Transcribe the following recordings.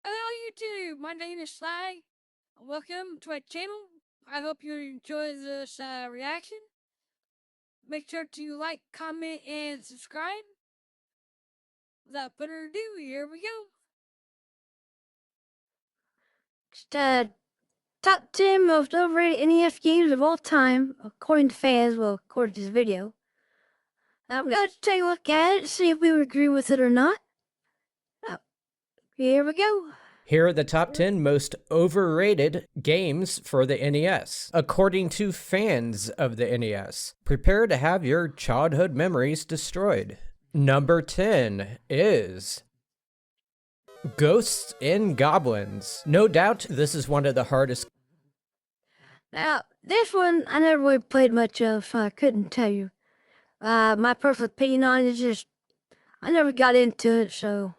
Hello YouTube, my name is Sly. Welcome to my channel. I hope you enjoy this reaction. Make sure to like, comment, and subscribe. Without further ado, here we go. The top 10 most overrated NES games of all time, according to fans, well, according to this video. I'm going to take a look at it, see if we agree with it or not. Here we go. Here are the top 10 most overrated games for the NES, according to fans of the NES. Prepare to have your childhood memories destroyed. Number 10 is Ghosts and Goblins. No doubt this is one of the hardest. Now, this one I never really played much of, so I couldn't tell you. My personal opinion on it is just, I never got into it, so.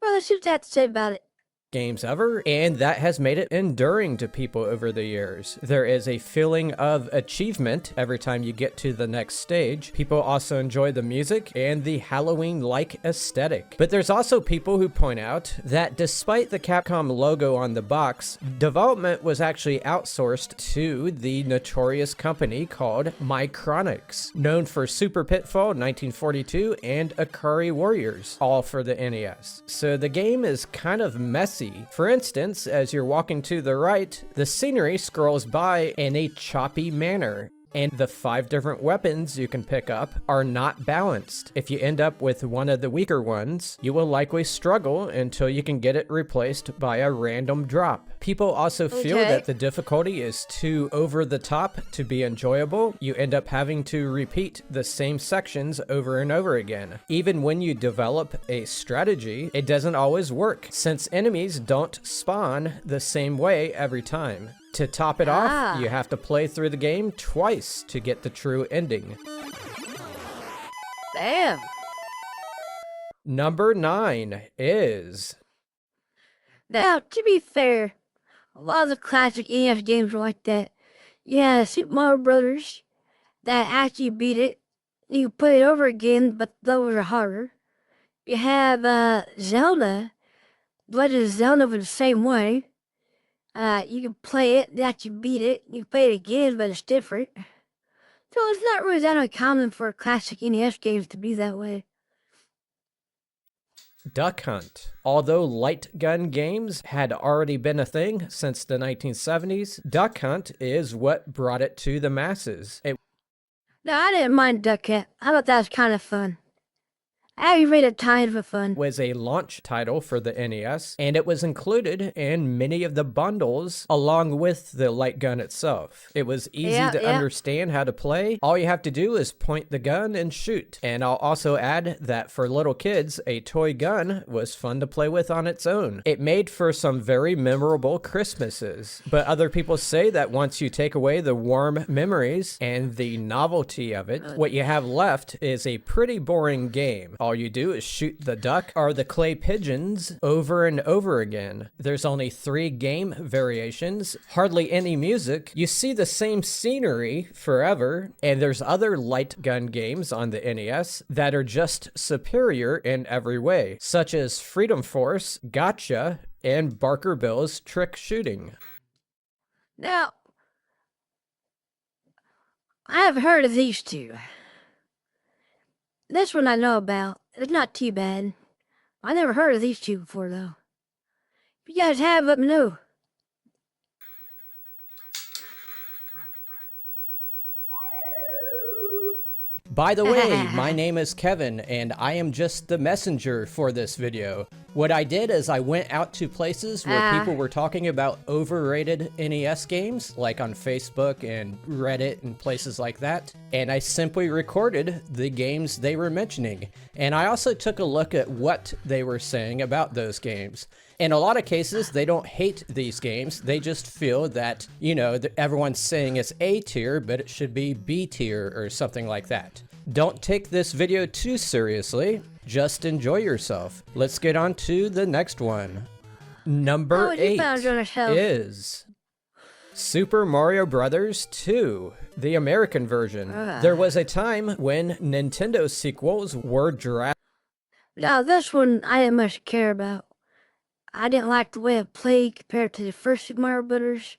Well, let's see what they have to say about it. Games ever, and that has made it enduring to people over the years. There is a feeling of achievement every time you get to the next stage. People also enjoy the music and the Halloween-like aesthetic. But there's also people who point out that despite the Capcom logo on the box, development was actually outsourced to the notorious company called Micronix, known for Super Pitfall 1942 and Akari Warriors, all for the NES. So the game is kind of messy. For instance, as you're walking to the right, the scenery scrolls by in a choppy manner, and the 5 different weapons you can pick up are not balanced. If you end up with one of the weaker ones, you will likely struggle until you can get it replaced by a random drop. People also feel that the difficulty is too over the top to be enjoyable. You end up having to repeat the same sections over and over again. Even when you develop a strategy, it doesn't always work, since enemies don't spawn the same way every time. To top it off, you have to play through the game twice to get the true ending. Damn. Number 9 is... Now, to be fair, a lot of the classic NES games were like that. Yeah, Super Mario Brothers, that actually beat it. You play it over again, but those are harder. You have Zelda, Legend of Zelda was the same way. You can play it, that you beat it. You can play it again, but it's different. So it's not really that uncommon for classic NES games to be that way. Duck Hunt. Although light gun games had already been a thing since the 1970s, Duck Hunt is what brought it to the masses. No, I didn't mind Duck Hunt. I thought that was kind of fun. I rated kind of fun. Was a launch title for the NES, and it was included in many of the bundles along with the light gun itself. It was easy to understand how to play. All you have to do is point the gun and shoot. And I'll also add that for little kids, a toy gun was fun to play with on its own. It made for some very memorable Christmases, but other people say that once you take away the warm memories and the novelty of it, what you have left is a pretty boring game. All you do is shoot the duck or the clay pigeons over and over again. There's only 3 game variations, hardly any music. You see the same scenery forever, and there's other light gun games on the NES that are just superior in every way, such as Freedom Force, Gotcha, and Barker Bill's Trick Shooting. Now, I have heard of these two. This one I know about. It's not too bad. I never heard of these two before, though. If you guys have, let me know. By the way, my name is Kevin, and I am just the messenger for this video. What I did is I went out to places where people were talking about overrated NES games, like on Facebook and Reddit and places like that, and I simply recorded the games they were mentioning. And I also took a look at what they were saying about those games. In a lot of cases, they don't hate these games. They just feel that, you know, everyone's saying it's A tier, but it should be B tier or something like that. Don't take this video too seriously. Just enjoy yourself. Let's get on to the next one. Number 8 is Super Mario Bros. 2, the American version. There was a time when Nintendo sequels were drafted. Now, this one I didn't much care about. I didn't like the way it played compared to the first Super Mario Brothers.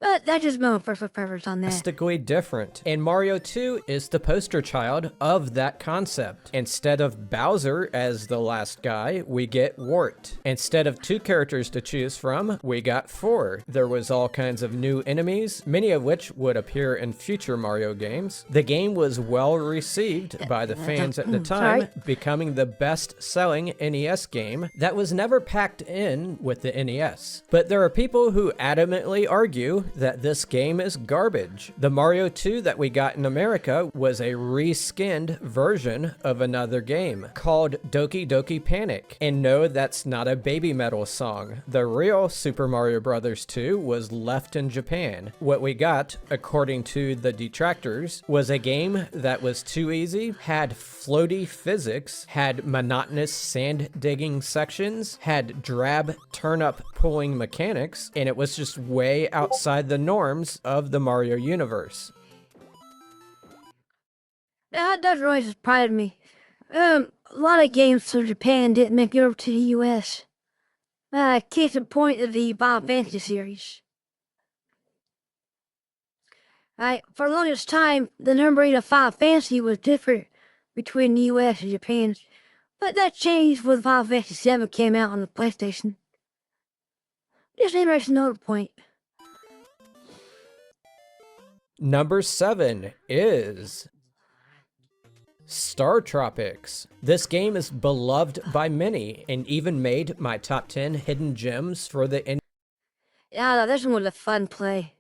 But that's just my own personal preference on that. Drastically different. And Mario 2 is the poster child of that concept. Instead of Bowser as the last guy, we get Wart. Instead of 2 characters to choose from, we got 4. There was all kinds of new enemies, many of which would appear in future Mario games. The game was well received by the fans at the time, becoming the best-selling NES game that was never packed in with the NES. But there are people who adamantly argue that this game is garbage. The Mario 2 that we got in America was a reskinned version of another game called Doki Doki Panic. And no, that's not a Baby Metal song. The real Super Mario Bros. 2 was left in Japan. What we got, according to the detractors, was a game that was too easy, had floaty physics, had monotonous sand digging sections, had drab turnip pulling mechanics, and it was just way outside the norms of the Mario universe. That does really surprise me. A lot of games from Japan didn't make it over to the US. Case in point of the Final Fantasy series. For the longest time, the numbering of Final Fantasy was different between the US and Japan, but that changed when Final Fantasy 7 came out on the PlayStation. Just an interesting note point. Number 7 is Star Tropics. This game is beloved by many and even made my top 10 hidden gems for the Yeah, this one was a fun play.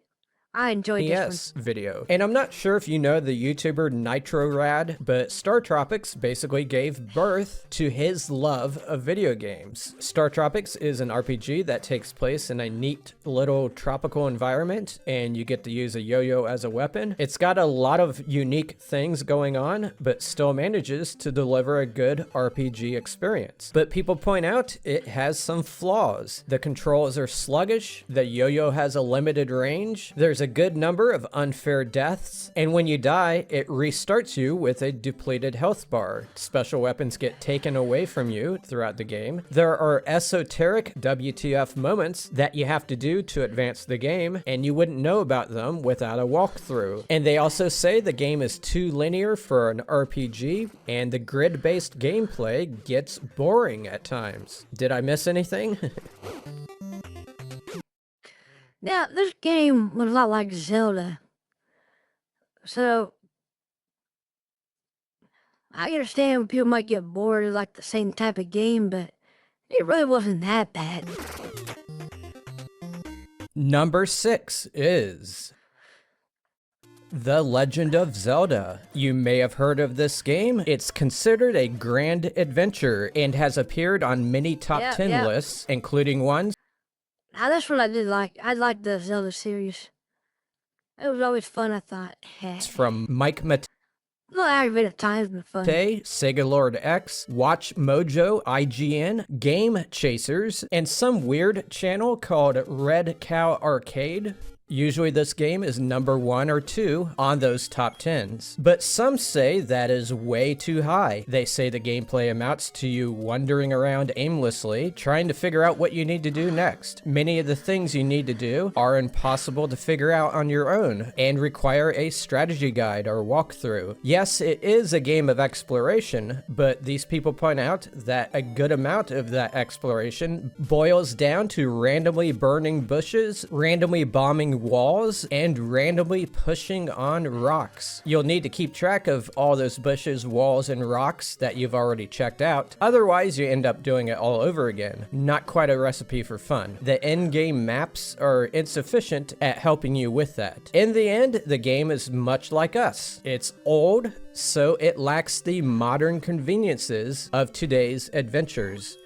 I enjoyed NES this one. video. And I'm not sure if you know the YouTuber NitroRad, but Star Tropics basically gave birth to his love of video games. Star Tropics is an RPG that takes place in a neat little tropical environment, and you get to use a yo-yo as a weapon. It's got a lot of unique things going on, but still manages to deliver a good RPG experience. But people point out it has some flaws. The controls are sluggish, the yo-yo has a limited range, there's a good number of unfair deaths, and when you die, it restarts you with a depleted health bar. Special weapons get taken away from you throughout the game. There are esoteric WTF moments that you have to do to advance the game, and you wouldn't know about them without a walkthrough. And they also say the game is too linear for an RPG, and the grid-based gameplay gets boring at times. Did I miss anything? Now, this game was a lot like Zelda. So, I understand when people might get bored of like the same type of game, but it really wasn't that bad. Number 6 is The Legend of Zelda. You may have heard of this game. It's considered a grand adventure and has appeared on many top 10 lists, including ones. Now, that's what I did like. I liked the Zelda series. It was always fun, I thought. It's from Mike Matei, A little aggravated at times, but fun. Sega Lord X, Watch Mojo, IGN, Game Chasers, and some weird channel called Red Cow Arcade. Usually this game is number 1 or 2 on those top 10s, but some say that is way too high. They say the gameplay amounts to you wandering around aimlessly, trying to figure out what you need to do next. Many of the things you need to do are impossible to figure out on your own and require a strategy guide or walkthrough. Yes, it is a game of exploration, but these people point out that a good amount of that exploration boils down to randomly burning bushes, randomly bombing walls, and randomly pushing on rocks. You'll need to keep track of all those bushes, walls, and rocks that you've already checked out. Otherwise, you end up doing it all over again. Not quite a recipe for fun. The in-game maps are insufficient at helping you with that. In the end, the game is much like us. It's old, so it lacks the modern conveniences of today's adventures.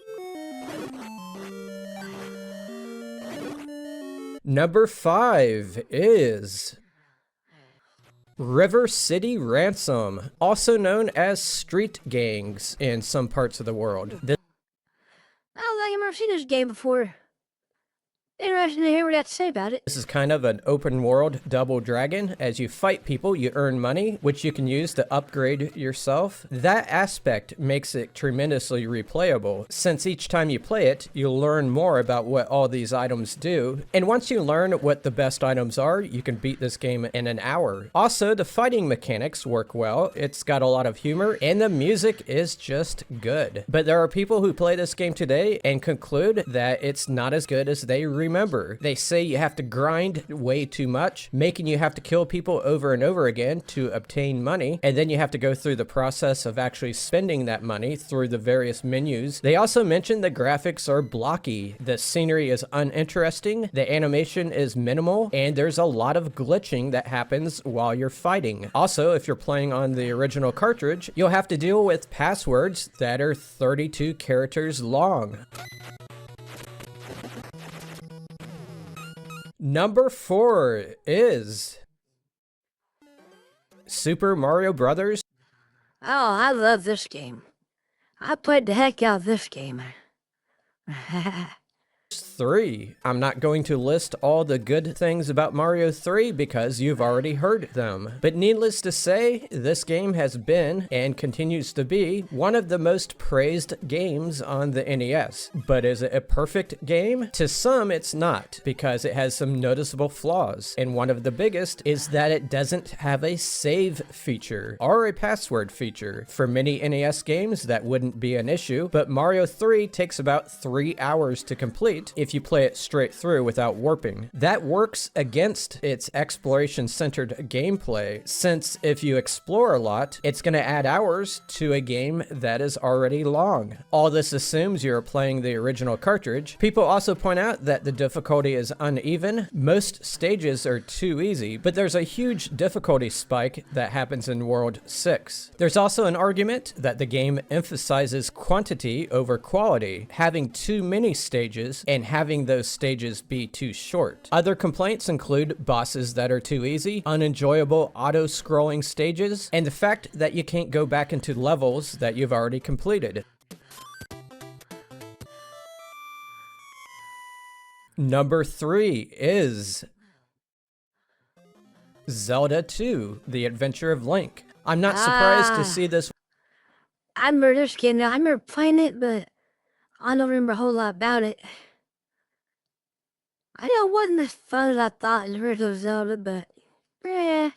Number 5 is River City Ransom, also known as Street Gangs in some parts of the world. I don't think I've ever seen this game before. Interesting to hear what you have to say about it. This is kind of an open world Double Dragon. As you fight people, you earn money, which you can use to upgrade yourself. That aspect makes it tremendously replayable, since each time you play it, you'll learn more about what all these items do. And once you learn what the best items are, you can beat this game in an hour. Also, the fighting mechanics work well. It's got a lot of humor, and the music is just good. But there are people who play this game today and conclude that it's not as good as they remember. They say you have to grind way too much, making you have to kill people over and over again to obtain money, and then you have to go through the process of actually spending that money through the various menus. They also mention the graphics are blocky, the scenery is uninteresting, the animation is minimal, and there's a lot of glitching that happens while you're fighting. Also, if you're playing on the original cartridge, you'll have to deal with passwords that are 32 characters long. Number 4 is Super Mario Brothers. Oh, I love this game. I played the heck out of this game. 3. I'm not going to list all the good things about Mario 3 because you've already heard them. But needless to say, this game has been, and continues to be, one of the most praised games on the NES. But is it a perfect game? To some, it's not, because it has some noticeable flaws. And one of the biggest is that it doesn't have a save feature, or a password feature. For many NES games, that wouldn't be an issue, but Mario 3 takes about 3 hours to complete if you play it straight through without warping. That works against its exploration-centered gameplay, since if you explore a lot, it's going to add hours to a game that is already long. All this assumes you're playing the original cartridge. People also point out that the difficulty is uneven. Most stages are too easy, but there's a huge difficulty spike that happens in World 6. There's also an argument that the game emphasizes quantity over quality, having too many stages and having those stages be too short. Other complaints include bosses that are too easy, unenjoyable auto-scrolling stages, and the fact that you can't go back into levels that you've already completed. Number 3 is Zelda 2: The Adventure of Link. I'm not surprised to see this. I remember this game. I remember playing it, but I don't remember a whole lot about it. I know it wasn't as fun as I thought in the original Zelda, but yeah,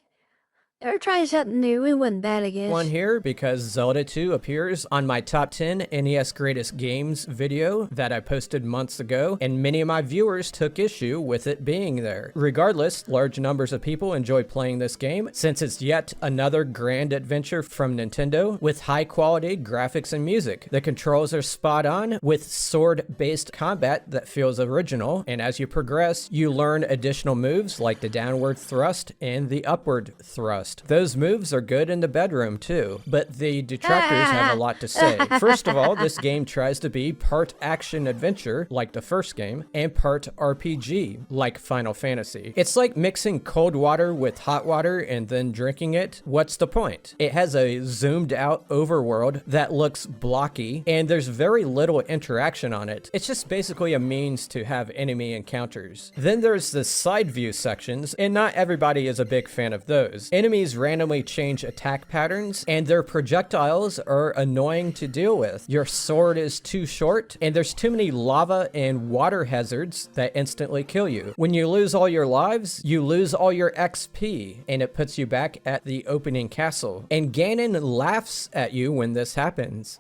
they were trying something new. It wasn't bad, I guess. One here because Zelda 2 appears on my top 10 NES greatest games video that I posted months ago, and many of my viewers took issue with it being there. Regardless, large numbers of people enjoy playing this game since it's yet another grand adventure from Nintendo with high quality graphics and music. The controls are spot on with sword-based combat that feels original, and as you progress, you learn additional moves like the downward thrust and the upward thrust. Those moves are good in the bedroom too, but the detractors have a lot to say. First of all, this game tries to be part action-adventure, like the first game, and part RPG, like Final Fantasy. It's like mixing cold water with hot water and then drinking it. What's the point? It has a zoomed-out overworld that looks blocky, and there's very little interaction on it. It's just basically a means to have enemy encounters. Then there's the side view sections, and not everybody is a big fan of those. Enemies randomly change attack patterns, and their projectiles are annoying to deal with. Your sword is too short, and there's too many lava and water hazards that instantly kill you. When you lose all your lives, you lose all your XP, and it puts you back at the opening castle. And Ganon laughs at you when this happens.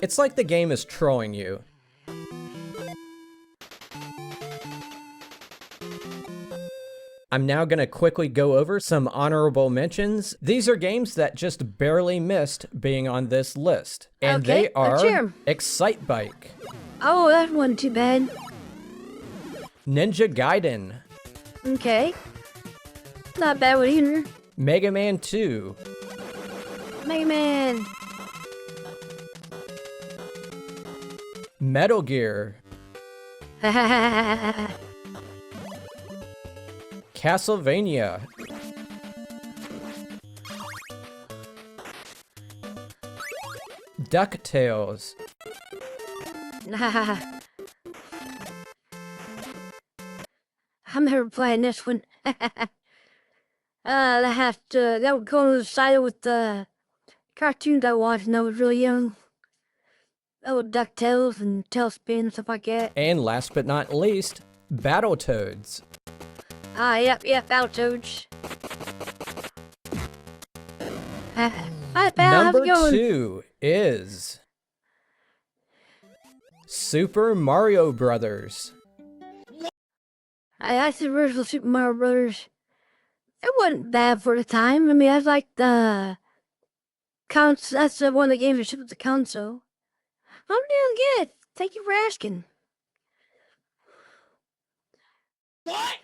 It's like the game is trolling you. I'm now going to quickly go over some honorable mentions. These are games that just barely missed being on this list. And Okay, they are let's hear 'em. Excite Bike, Oh, that wasn't too bad. Ninja Gaiden, Okay. Not bad one either. Mega Man 2, Mega Man. Metal Gear, Castlevania, DuckTales, I'm never playing this one. That would coincide with the cartoons I watched when I was really young. Oh, DuckTales and Tailspin and stuff like that. And last but not least, Battletoads. Yep, Battletoads. Hi, pal, how's Number it going? 2 is Super Mario Brothers. I the original Super Mario Brothers. It wasn't bad for the time. I mean, I like the console. That's one of the games that shipped with the console. I'm doing good. Thank you for asking. What?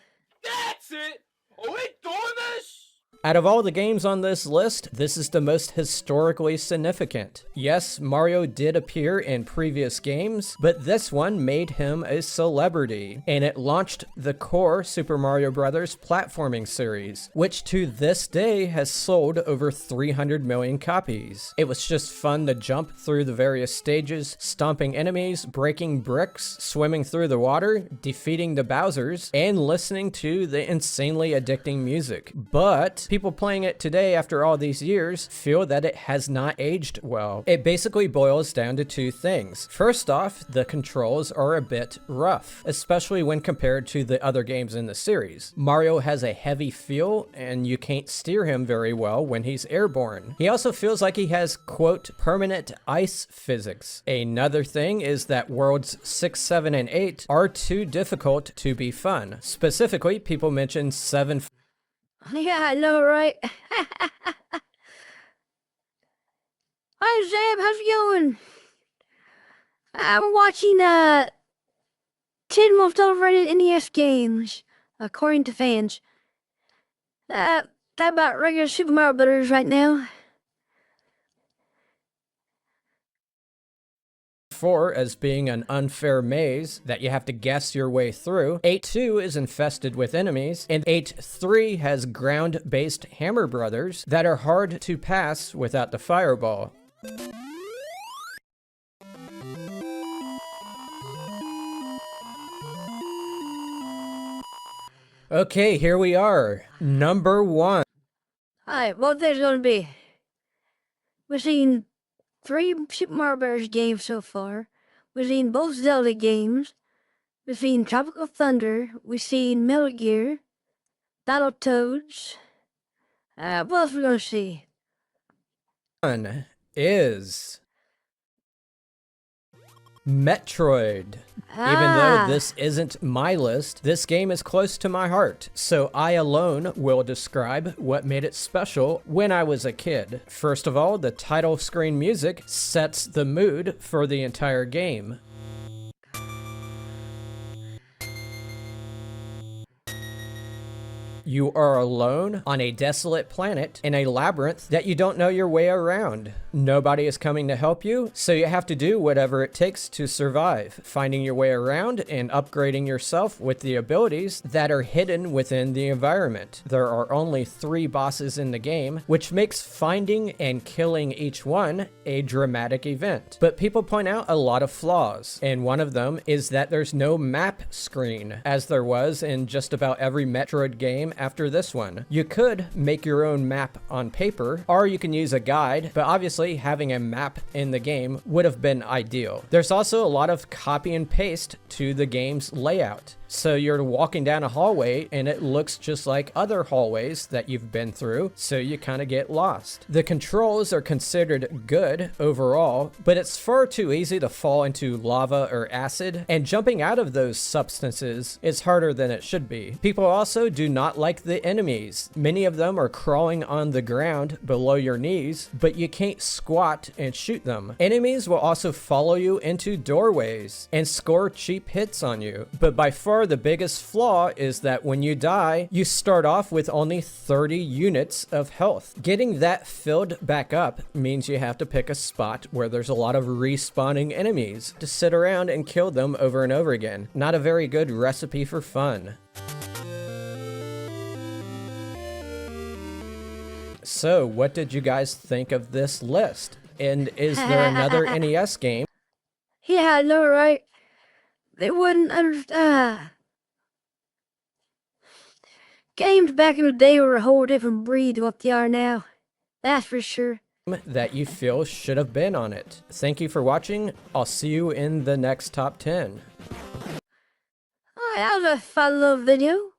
That's it? Are we doing this? Out of all the games on this list, this is the most historically significant. Yes, Mario did appear in previous games, but this one made him a celebrity, and it launched the core Super Mario Bros. Platforming series, which to this day has sold over 300 million copies. It was just fun to jump through the various stages, stomping enemies, breaking bricks, swimming through the water, defeating the Bowsers, and listening to the insanely addicting music. But people playing it today after all these years feel that it has not aged well. It basically boils down to two things. First off, the controls are a bit rough, especially when compared to the other games in the series. Mario has a heavy feel and you can't steer him very well when he's airborne. He also feels like he has, quote, permanent ice physics. Another thing is that worlds 6, 7, and 8 are too difficult to be fun. Specifically, people mention 7. Yeah, I know, right? Hi, Zeb. How's it going? I'm watching 10 most overrated NES games, according to fans. That about regular Super Mario Brothers right now. 4 as being an unfair maze that you have to guess your way through. 8-2 is infested with enemies, and 8-3 has ground-based hammer brothers that are hard to pass without the fireball. Okay, here we are. Number 1. Alright, what there's gonna be? We've seen 3 Super Mario Bros. Games so far. We've seen both Zelda games. We've seen Tropical Thunder. We've seen Metal Gear. Battletoads. What else we gonna see? 1 is Metroid. Even though this isn't my list, this game is close to my heart, so I alone will describe what made it special when I was a kid. First of all, the title screen music sets the mood for the entire game. You are alone on a desolate planet in a labyrinth that you don't know your way around. Nobody is coming to help you, so you have to do whatever it takes to survive, finding your way around and upgrading yourself with the abilities that are hidden within the environment. There are only 3 bosses in the game, which makes finding and killing each one a dramatic event. But people point out a lot of flaws, and one of them is that there's no map screen, as there was in just about every Metroid game after this one. You could make your own map on paper, or you can use a guide, but obviously having a map in the game would have been ideal. There's also a lot of copy and paste to the game's layout. So you're walking down a hallway and it looks just like other hallways that you've been through, so you kind of get lost. The controls are considered good overall, but it's far too easy to fall into lava or acid, and jumping out of those substances is harder than it should be. People also do not like the enemies. Many of them are crawling on the ground below your knees, but you can't squat and shoot them. Enemies will also follow you into doorways and score cheap hits on you, but by far the biggest flaw is that when you die, you start off with only 30 units of health. Getting that filled back up means you have to pick a spot where there's a lot of respawning enemies to sit around and kill them over and over again. Not a very good recipe for fun. So, what did you guys think of this list? And is there another NES game? Yeah, I know, right? They wouldn't understand. Games back in the day were a whole different breed to what they are now. That's for sure. That you feel should have been on it. Thank you for watching. I'll see you in the next top 10. Alright, that was a fun little video.